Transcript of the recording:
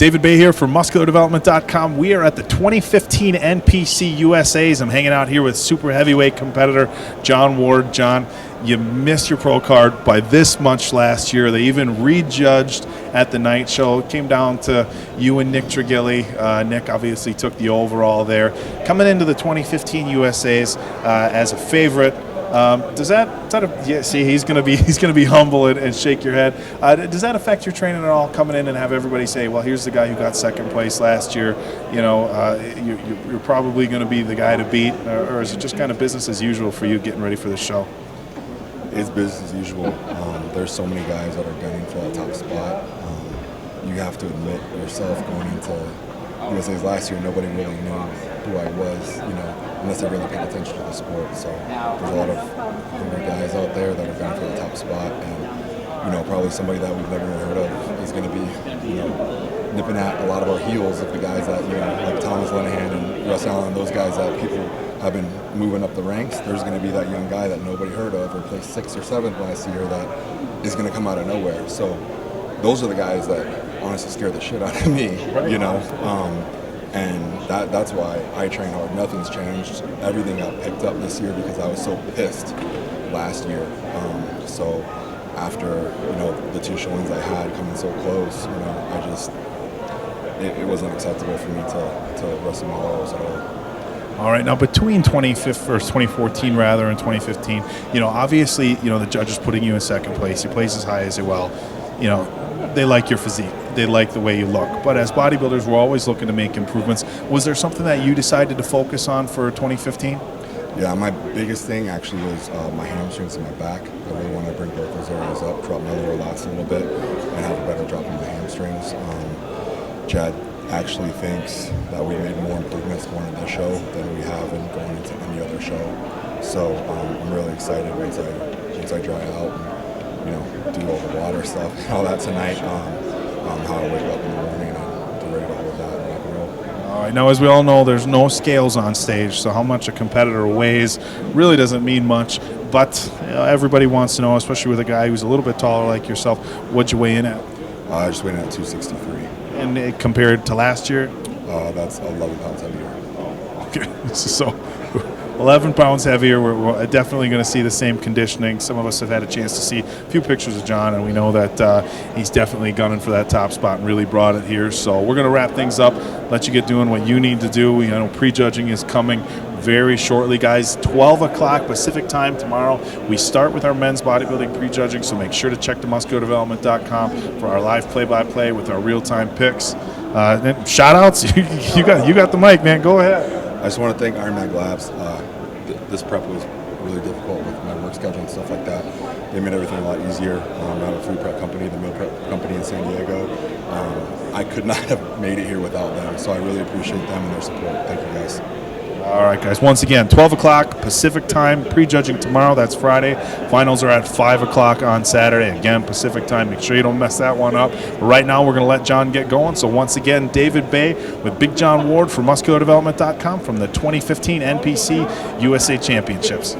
David Bay here from MuscularDevelopment.com. We are at the 2015 NPC USAs. I'm hanging out here with super heavyweight competitor Jon Ward. Jon, you missed your pro card by this much last year. They even rejudged at the night show. It came down to you and Nick Dragilli. Nick obviously took the overall there. Coming into the 2015 USAs as a favorite. See, he's going to be humble and shake your head. Does that affect your training at all, coming in and have everybody say, well, here's the guy who got second place last year, you're probably going to be the guy to beat, or is it just kind of business as usual for you getting ready for the show? It's business as usual. There's so many guys that are gunning for that top spot. You have to admit yourself, going into USA's last year, nobody really knew who I was, unless they really paid attention to the sport. So there's a lot of hungry guys out there that are gunning for the top spot, and probably somebody that we've never heard of is going to be, nipping at a lot of our heels of the guys that, like Thomas Lenahan and Russ Allen, those guys that people have been moving up the ranks. There's going to be that young guy that nobody heard of, or placed 6th or 7th last year, that is going to come out of nowhere. So those are the guys that honestly scare the shit out of me, and that's why I train hard. Nothing's changed. Everything got picked up this year because I was so pissed last year. So after the 2 showings I had coming so close, it wasn't acceptable for me to wrestle my laurels at all. All right, now between 2014 rather and 2015, obviously, the judges putting you in second place. You place as high as you will. They like your physique. They like the way you look. But as bodybuilders, we're always looking to make improvements. Was there something that you decided to focus on for 2015? Yeah, my biggest thing actually was my hamstrings and my back. I really want to bring both those areas up, drop my lower lats a little bit, and have a better drop in my hamstrings. Chad actually thinks that we made more improvements going into the show than we have in going into any other show. So I'm really excited once I dry out and do all the water stuff and all that tonight. How I wake up in the morning and be ready to hold that and rock and roll. All right, now as we all know, there's no scales on stage, so how much a competitor weighs really doesn't mean much. But everybody wants to know, especially with a guy who's a little bit taller like yourself, what'd you weigh in at? I just weighed in at 263. And compared to last year? That's 11 pounds heavier. Okay, so 11 pounds heavier. We're definitely going to see the same conditioning. Some of us have had a chance to see a few pictures of Jon, and we know that he's definitely gunning for that top spot and really brought it here. So we're going to wrap things up, let you get doing what you need to do. Prejudging is coming very shortly, guys. 12 o'clock Pacific time tomorrow. We start with our men's bodybuilding prejudging, so make sure to check the MuscularDevelopment.com for our live play-by-play with our real-time picks. Shout-outs. you got the mic, man. Go ahead. I just want to thank Iron Mag Labs. This prep was really difficult with my work schedule and stuff like that. They made everything a lot easier. I have a food prep company, the meal prep company in San Diego. I could not have made it here without them, so I really appreciate them and their support. Thank you, guys. All right, guys. Once again, 12 o'clock Pacific time, prejudging tomorrow. That's Friday. Finals are at 5 o'clock on Saturday. Again, Pacific time. Make sure you don't mess that one up. But right now, we're going to let Jon get going. So once again, David Bay with Big Jon Ward for MuscularDevelopment.com from the 2015 NPC USA Championships.